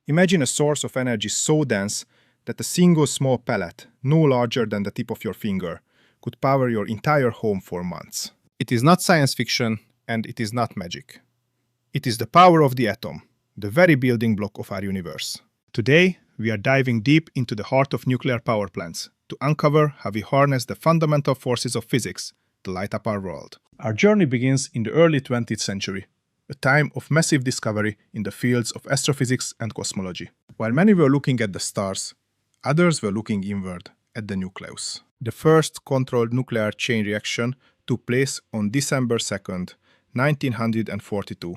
Imagine a source of energy so dense that a single small pellet, no larger than the tip of your finger, could power your entire home for months. It is not science fiction, and it is not magic. It is the power of the atom, the very building block of our universe. Today, we are diving deep into the heart of nuclear power plants to uncover how we harness the fundamental forces of physics to light up our world. Our journey begins in the early 20th century, a time of massive discovery in the fields of astrophysics and cosmology. While many were looking at the stars, others were looking inward at the nucleus. The first controlled nuclear chain reaction took place on December 2nd, 1942,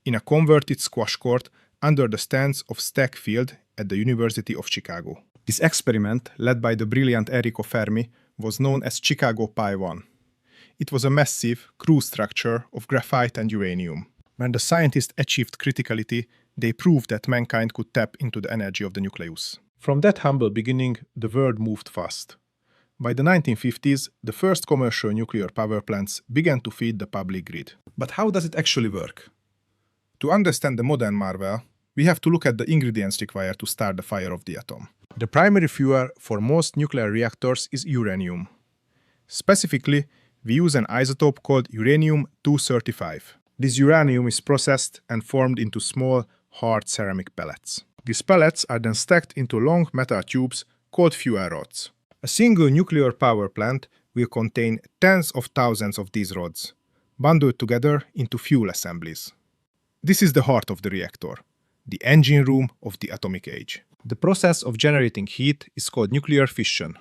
in a converted squash court under the stands of Stack Field at the University of Chicago. This experiment, led by the brilliant Enrico Fermi, was known as Chicago Pi 1. It was a massive, crude structure of graphite and uranium. When the scientists achieved criticality, they proved that mankind could tap into the energy of the nucleus. From that humble beginning, the world moved fast. By the 1950s, the first commercial nuclear power plants began to feed the public grid. But how does it actually work? To understand the modern marvel, we have to look at the ingredients required to start the fire of the atom. The primary fuel for most nuclear reactors is uranium. Specifically, we use an isotope called uranium-235. This uranium is processed and formed into small, hard ceramic pellets. These pellets are then stacked into long metal tubes called fuel rods. A single nuclear power plant will contain tens of thousands of these rods, bundled together into fuel assemblies. This is the heart of the reactor, the engine room of the atomic age. The process of generating heat is called nuclear fission.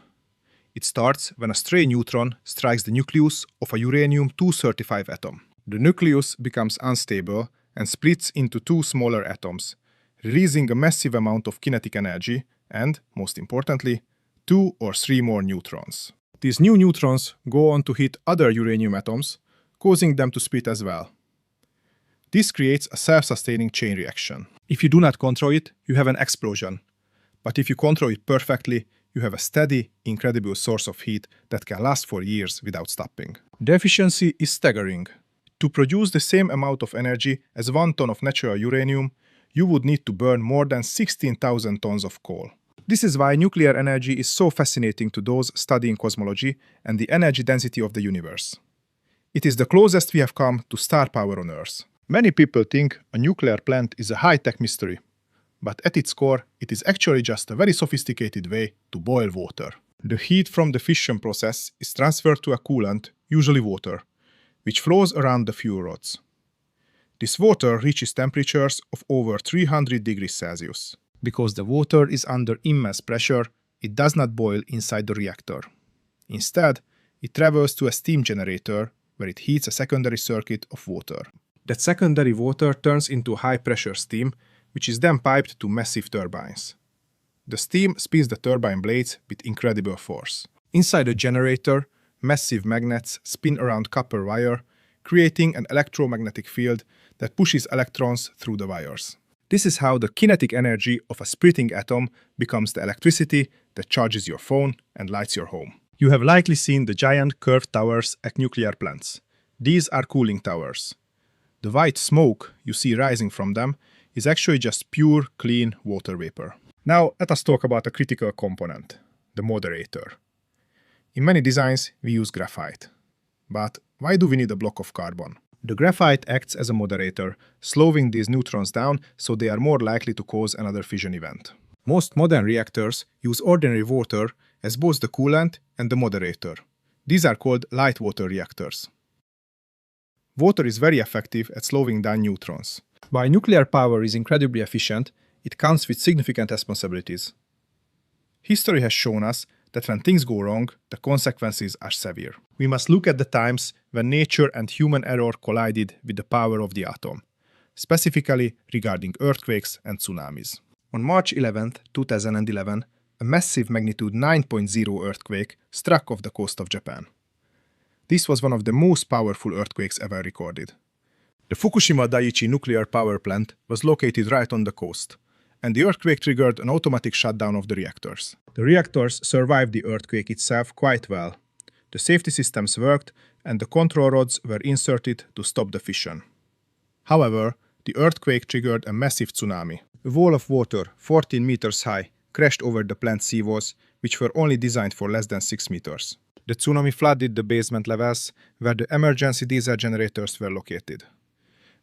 It starts when a stray neutron strikes the nucleus of a uranium-235 atom. The nucleus becomes unstable and splits into two smaller atoms, releasing a massive amount of kinetic energy and, most importantly, 2 or 3 more neutrons. These new neutrons go on to hit other uranium atoms, causing them to split as well. This creates a self-sustaining chain reaction. If you do not control it, you have an explosion. But if you control it perfectly, you have a steady, incredible source of heat that can last for years without stopping. The efficiency is staggering. To produce the same amount of energy as 1 ton of natural uranium, you would need to burn more than 16,000 tons of coal. This is why nuclear energy is so fascinating to those studying cosmology and the energy density of the universe. It is the closest we have come to star power on Earth. Many people think a nuclear plant is a high-tech mystery, but at its core, it is actually just a very sophisticated way to boil water. The heat from the fission process is transferred to a coolant, usually water, which flows around the fuel rods. This water reaches temperatures of over 300 degrees Celsius. Because the water is under immense pressure, it does not boil inside the reactor. Instead, it travels to a steam generator, where it heats a secondary circuit of water. That secondary water turns into high-pressure steam, which is then piped to massive turbines. The steam spins the turbine blades with incredible force. Inside the generator, massive magnets spin around copper wire, creating an electromagnetic field that pushes electrons through the wires. This is how the kinetic energy of a splitting atom becomes the electricity that charges your phone and lights your home. You have likely seen the giant curved towers at nuclear plants. These are cooling towers. The white smoke you see rising from them is actually just pure, clean water vapor. Now, let us talk about a critical component, the moderator. In many designs, we use graphite. But why do we need a block of carbon? The graphite acts as a moderator, slowing these neutrons down so they are more likely to cause another fission event. Most modern reactors use ordinary water as both the coolant and the moderator. These are called light water reactors. Water is very effective at slowing down neutrons. While nuclear power is incredibly efficient, it comes with significant responsibilities. History has shown us that when things go wrong, the consequences are severe. We must look at the times when nature and human error collided with the power of the atom, specifically regarding earthquakes and tsunamis. On March 11, 2011, a massive magnitude 9.0 earthquake struck off the coast of Japan. This was one of the most powerful earthquakes ever recorded. The Fukushima Daiichi nuclear power plant was located right on the coast, and the earthquake triggered an automatic shutdown of the reactors. The reactors survived the earthquake itself quite well. The safety systems worked, and the control rods were inserted to stop the fission. However, the earthquake triggered a massive tsunami. A wall of water, 14 meters high, crashed over the plant seawalls, which were only designed for less than 6 meters. The tsunami flooded the basement levels, where the emergency diesel generators were located.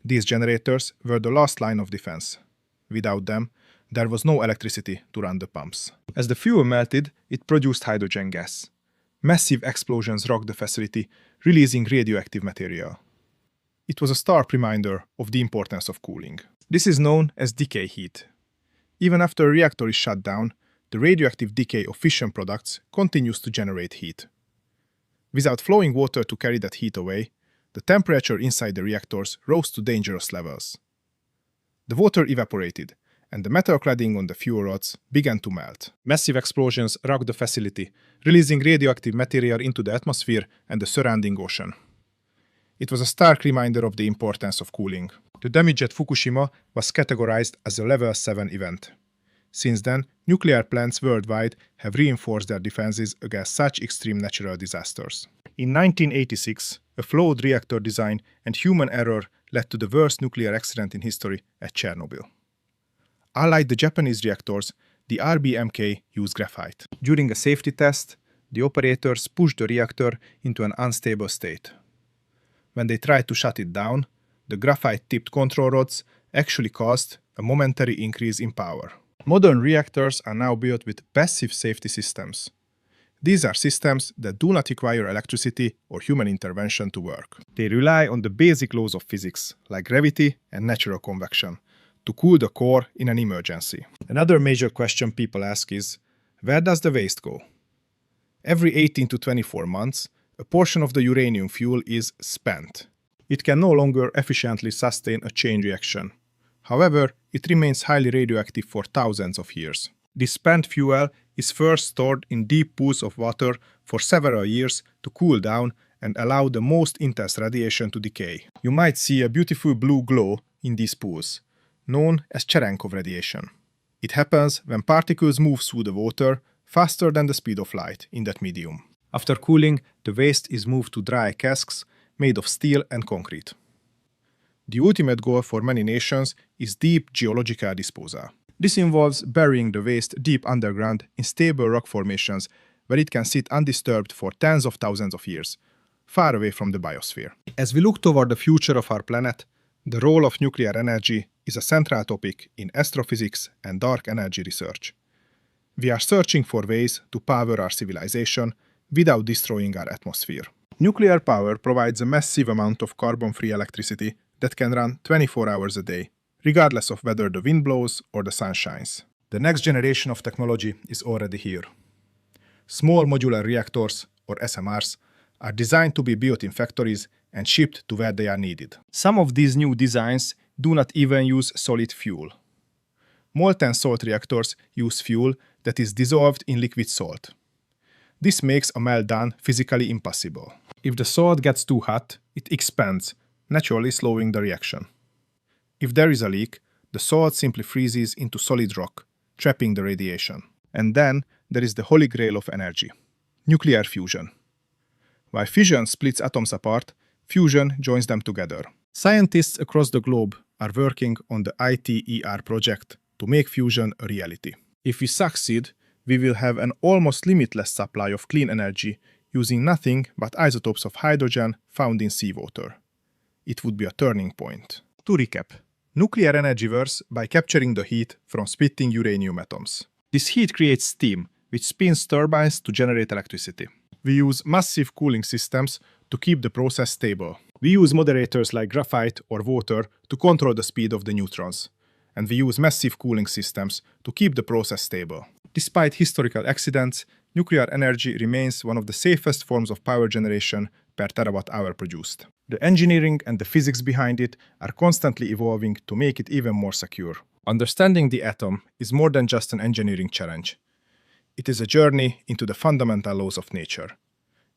These generators were the last line of defense. Without them, there was no electricity to run the pumps. As the fuel melted, it produced hydrogen gas. Massive explosions rocked the facility, releasing radioactive material. It was a stark reminder of the importance of cooling. This is known as decay heat. Even after a reactor is shut down, the radioactive decay of fission products continues to generate heat. Without flowing water to carry that heat away, the temperature inside the reactors rose to dangerous levels. The water evaporated, and the metal cladding on the fuel rods began to melt. Massive explosions rocked the facility, releasing radioactive material into the atmosphere and the surrounding ocean. It was a stark reminder of the importance of cooling. The damage at Fukushima was categorized as a Level 7 event. Since then, nuclear plants worldwide have reinforced their defenses against such extreme natural disasters. In 1986, a flawed reactor design and human error led to the worst nuclear accident in history at Chernobyl. Unlike the Japanese reactors, the RBMK used graphite. During a safety test, the operators pushed the reactor into an unstable state. When they tried to shut it down, the graphite-tipped control rods actually caused a momentary increase in power. Modern reactors are now built with passive safety systems. These are systems that do not require electricity or human intervention to work. They rely on the basic laws of physics, like gravity and natural convection, to cool the core in an emergency. Another major question people ask is, where does the waste go? Every 18 to 24 months, a portion of the uranium fuel is spent. It can no longer efficiently sustain a chain reaction. However, it remains highly radioactive for thousands of years. This spent fuel is first stored in deep pools of water for several years to cool down and allow the most intense radiation to decay. You might see a beautiful blue glow in these pools, known as Cherenkov radiation. It happens when particles move through the water faster than the speed of light in that medium. After cooling, the waste is moved to dry casks made of steel and concrete. The ultimate goal for many nations is deep geological disposal. This involves burying the waste deep underground in stable rock formations where it can sit undisturbed for tens of thousands of years, far away from the biosphere. As we look toward the future of our planet, the role of nuclear energy is a central topic in astrophysics and dark energy research. We are searching for ways to power our civilization without destroying our atmosphere. Nuclear power provides a massive amount of carbon-free electricity that can run 24 hours a day, regardless of whether the wind blows or the sun shines. The next generation of technology is already here. Small modular reactors, or SMRs, are designed to be built in factories and shipped to where they are needed. Some of these new designs do not even use solid fuel. Molten salt reactors use fuel that is dissolved in liquid salt. This makes a meltdown physically impossible. If the salt gets too hot, it expands, naturally slowing the reaction. If there is a leak, the salt simply freezes into solid rock, trapping the radiation. And then there is the holy grail of energy: nuclear fusion. While fission splits atoms apart, fusion joins them together. Scientists across the globe are working on the ITER project to make fusion a reality. If we succeed, we will have an almost limitless supply of clean energy using nothing but isotopes of hydrogen found in seawater. It would be a turning point. To recap, nuclear energy works by capturing the heat from splitting uranium atoms. This heat creates steam, which spins turbines to generate electricity. We use massive cooling systems to keep the process stable. We use moderators like graphite or water to control the speed of the neutrons. And we use massive cooling systems to keep the process stable. Despite historical accidents, nuclear energy remains one of the safest forms of power generation per terawatt-hour produced. The engineering and the physics behind it are constantly evolving to make it even more secure. Understanding the atom is more than just an engineering challenge. It is a journey into the fundamental laws of nature.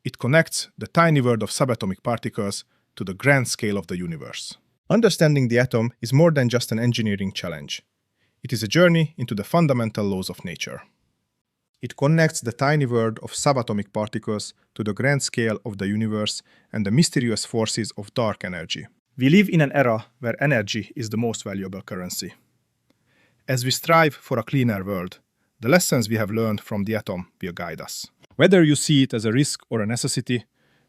It connects the tiny world of subatomic particles to the grand scale of the universe. Understanding the atom is more than just an engineering challenge. It is a journey into the fundamental laws of nature. It connects the tiny world of subatomic particles to the grand scale of the universe and the mysterious forces of dark energy. We live in an era where energy is the most valuable currency. As we strive for a cleaner world, the lessons we have learned from the atom will guide us. Whether you see it as a risk or a necessity,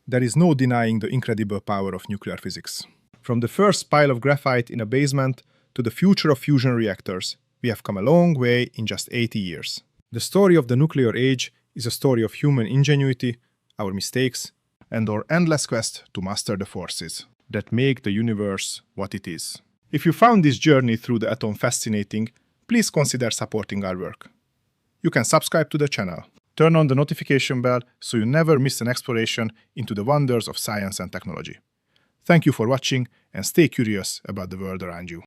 there is no denying the incredible power of nuclear physics. From the first pile of graphite in a basement to the future of fusion reactors, we have come a long way in just 80 years. The story of the nuclear age is a story of human ingenuity, our mistakes, and our endless quest to master the forces that make the universe what it is. If you found this journey through the atom fascinating, please consider supporting our work. You can subscribe to the channel. Turn on the notification bell so you never miss an exploration into the wonders of science and technology. Thank you for watching and stay curious about the world around you.